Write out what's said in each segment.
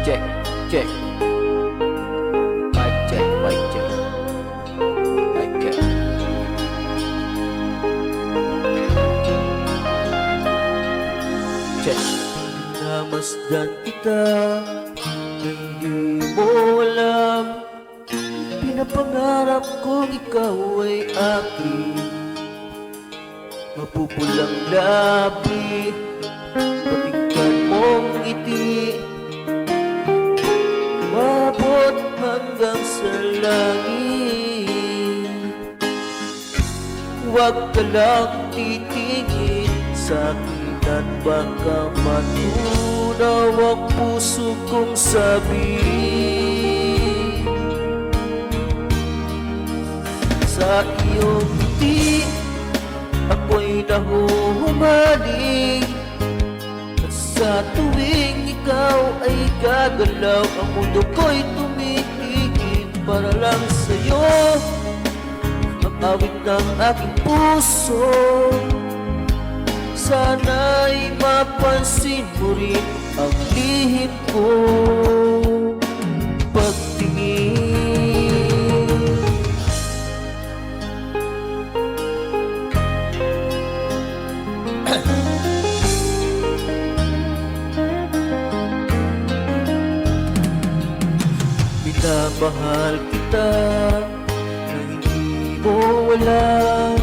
check, check. Mic check, mic check. Mic check. Check. Namasdan kita, hindi mo alam. Pinapangarap kong ikaw ay akin. Mapupulang labi, patingkan mong ngiti, umabot hanggang sa langit. Huwag ka lang titingin sa akin at baka matunaw ang puso kong sabi. Sa iyong ngiti, ako'y nahuhumaling. At sa tuwing ikaw ay gagalaw, ang mundo ko'y tumitigil para lang sa'yo. Ang awit ng aking puso, sana'y mapansin mo rin ang lihim ko pagtingin. Minamahal kita na hindi mo alam.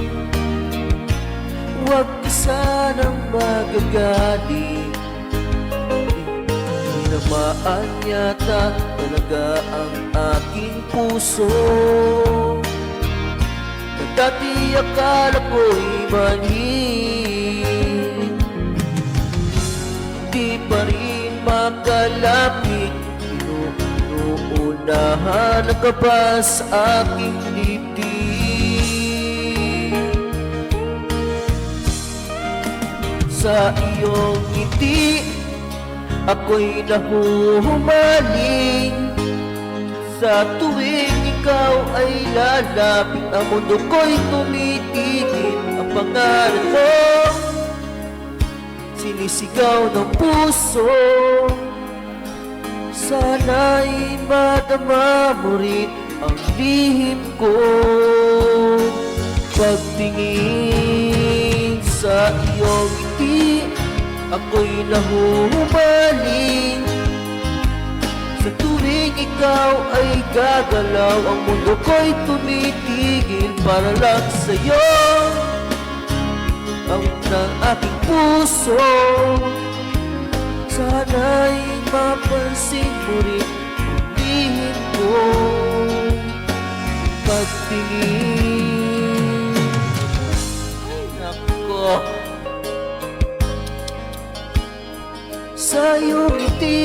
Huwag ka sanang magagaling. Tinamaan yata talaga ang aking puso, na dati akala ko'y manhin. Di pa rin makalapit, inuunahan ang kaba sa aking dibdib. Sa iyong ngiti, ako'y nahuhumaling. Sa tuwing ikaw ay lalapit, ang mundo ko'y tumitigil. Ang pangalan mo, sinisigaw ng puso. Sana'y madama mo rin ang lihim ko pagtingin sa iyong ngiti, ako'y nahuhumaling. Sa tuwing ikaw ay gagalaw, ang mundo ko'y tumitigil para lang sa'yo. Ang ng aking puso, sana'y mapansin mo rin ang lihim ko pagtingin. Ay nako, sa iyong ngiti,